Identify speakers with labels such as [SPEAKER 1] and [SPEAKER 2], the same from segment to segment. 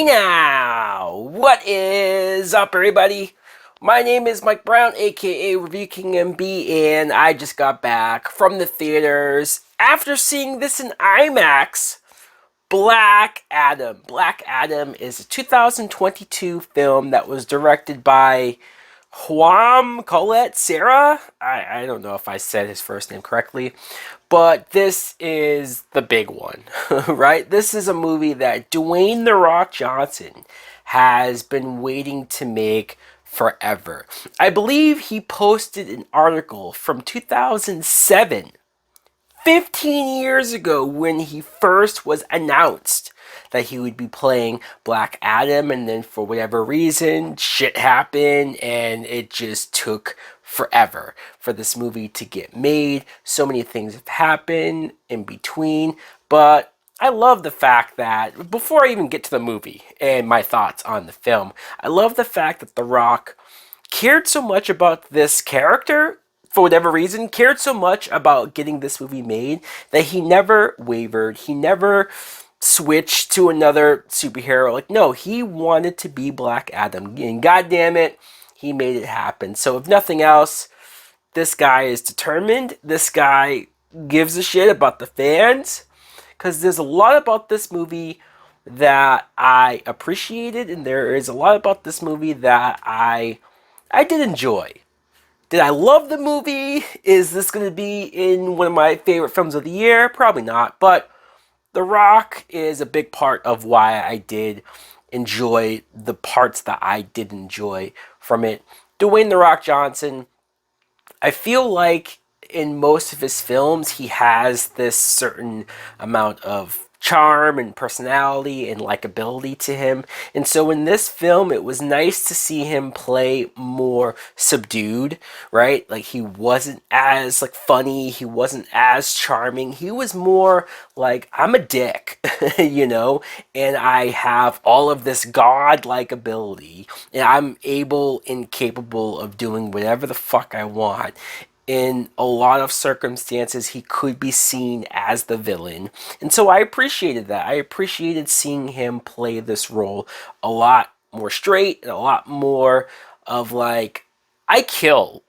[SPEAKER 1] Hey now! What is up, everybody? My name is Mike Brown, aka Review King MB, and I just got back from the theaters after seeing this in IMAX. Black Adam. Black Adam is a 2022 film that was directed by Juan Colette Serra. I don't know if I said his first name correctly, but this is the big one, right? This is a movie that Dwayne "The Rock" Johnson has been waiting to make forever. I believe he posted an article from 2007, 15 years ago, when he first was announced that he would be playing Black Adam, and then for whatever reason, shit happened and it just took forever for this movie to get made. So many things have happened in between, but I love the fact that, before I even get to the movie and my thoughts on the film, I love the fact that The Rock cared so much about this character, for whatever reason, cared so much about getting this movie made, that he never wavered. He never switched to another superhero. Like, no, he wanted to be Black Adam. And God damn it, he made it happen. So if nothing else, this guy is determined. This guy gives a shit about the fans. Because there's a lot about this movie that I appreciated, and there is a lot about this movie that I did enjoy. Did I love the movie? Is this going to be in one of my favorite films of the year? Probably not, but The Rock is a big part of why I did enjoy the parts that I did enjoy from it. Dwayne "The Rock" Johnson, I feel like in most of his films, he has this certain amount of charm and personality and likability to him. And so in this film, it was nice to see him play more subdued, right? Like, he wasn't as funny, he wasn't as charming. He was more like, I'm a dick, you know, and I have all of this godlike ability, and I'm able and capable of doing whatever the fuck I want. In a lot of circumstances, he could be seen as the villain. And so I appreciated that. I appreciated seeing him play this role a lot more straight and a lot more of like, I kill.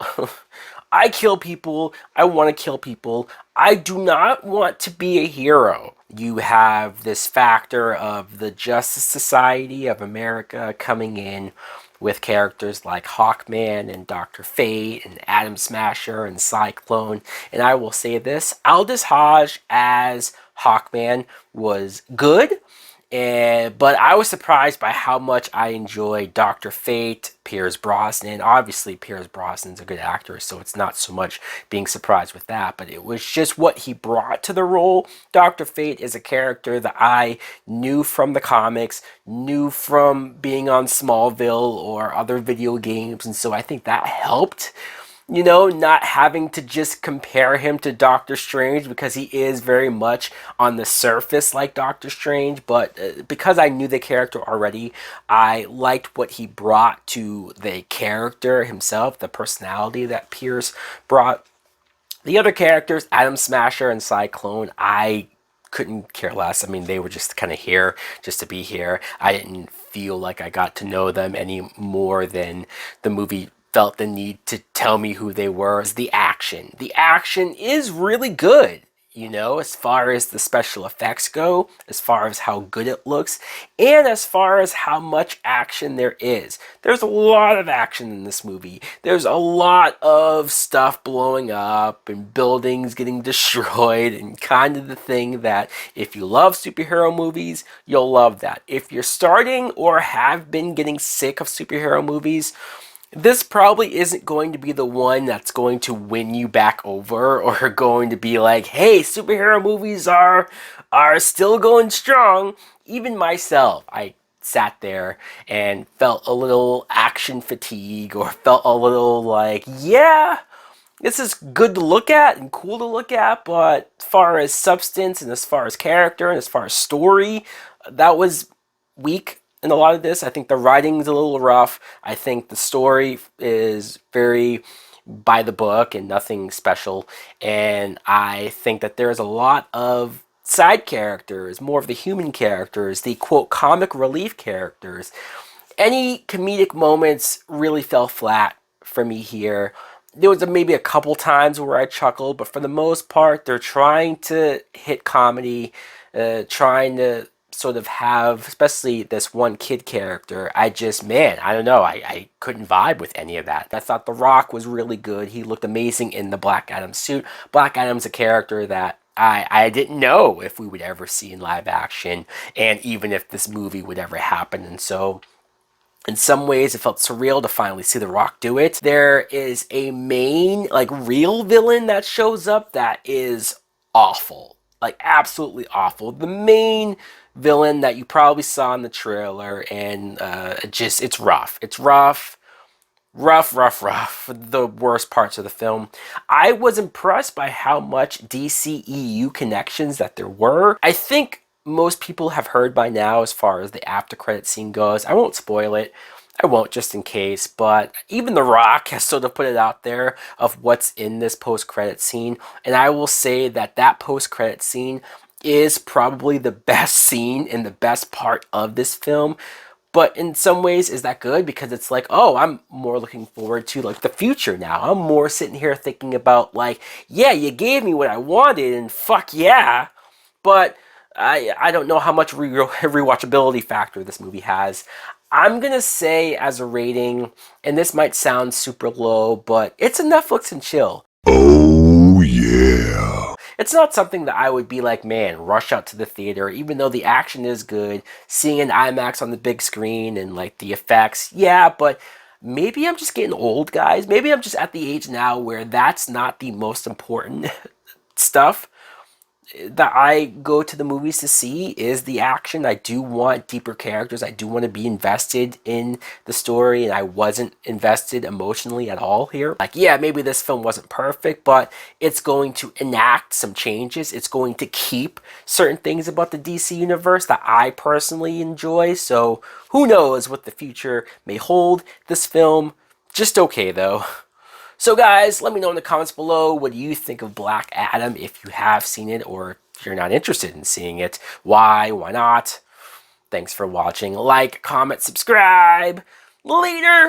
[SPEAKER 1] I kill people. I want to kill people. I do not want to be a hero. You have this factor of the Justice Society of America coming in with characters like Hawkman and Dr. Fate and Atom Smasher and Cyclone. And I will say this, Aldous Hodge as Hawkman was good, but I was surprised by how much I enjoyed Dr. Fate, Pierce Brosnan. Obviously, Pierce Brosnan's a good actor, so it's not so much being surprised with that, but it was just what he brought to the role. Dr. Fate is a character that I knew from the comics, knew from being on Smallville or other video games, and so I think that helped. You know, not having to just compare him to Doctor Strange, because he is very much on the surface like Doctor Strange, but because I knew the character already, I liked what he brought to the character himself, the personality that Pierce brought. The other characters, Atom Smasher and Cyclone, I couldn't care less. I mean, they were just kind of here just to be here. I didn't feel like I got to know them any more than the movie felt the need to tell me who they were. As the action is really good, you know, as far as the special effects go, as far as how good it looks, and as far as how much action there is. There's a lot of action in this movie. There's a lot of stuff blowing up and buildings getting destroyed, and kind of the thing that if you love superhero movies, you'll love that. If you're starting or have been getting sick of superhero movies, this probably isn't going to be the one that's going to win you back over, or going to be like, hey, superhero movies are still going strong. Even myself, I sat there and felt a little action fatigue, or felt a little like, yeah, this is good to look at and cool to look at, but as far as substance and as far as character and as far as story, that was weak. In a lot of this, I think the writing's a little rough. I think the story is very by the book and nothing special. And I think that there's a lot of side characters, more of the human characters, the quote comic relief characters. Any comedic moments really fell flat for me here. There was maybe a couple times where I chuckled, but for the most part, they're trying to hit comedy, trying to sort of have, especially this one kid character. I don't know, I couldn't vibe with any of that. I thought The Rock was really good. He looked amazing in the Black Adam suit. Black Adam's a character that I didn't know if we would ever see in live action, and even if this movie would ever happen. And so in some ways, it felt surreal to finally see The Rock do it. There is a main, like, real villain that shows up that is awful. Like, absolutely awful. The main villain that you probably saw in the trailer, and it's rough. It's rough. Rough. The worst parts of the film. I was impressed by how much DCEU connections that there were. I think most people have heard by now as far as the after credit scene goes. I won't spoil it. I won't, just in case, but even The Rock has sort of put it out there of what's in this post-credit scene, and I will say that that post-credit scene is probably the best scene and the best part of this film. But in some ways, is that good? Because it's like, oh, I'm more looking forward to like the future now. I'm more sitting here thinking about like, yeah, you gave me what I wanted, and fuck yeah. But I don't know how much rewatchability factor this movie has. I'm gonna say as a rating, and this might sound super low, but it's a Netflix and chill. Oh yeah. It's not something that I would be like, man, rush out to the theater, even though the action is good, seeing an IMAX on the big screen and like the effects, yeah, but maybe I'm just getting old, guys. Maybe I'm just at the age now where that's not the most important stuff that I go to the movies to see is the action. I do want deeper characters. I do want to be invested in the story, and I wasn't invested emotionally at all here. Like, yeah, maybe this film wasn't perfect, but it's going to enact some changes. It's going to keep certain things about the DC universe that I personally enjoy. So who knows what the future may hold. This film, just okay though. So guys, let me know in the comments below, what do you think of Black Adam, if you have seen it or if you're not interested in seeing it. Why not? Thanks for watching. Like, comment, subscribe. Later!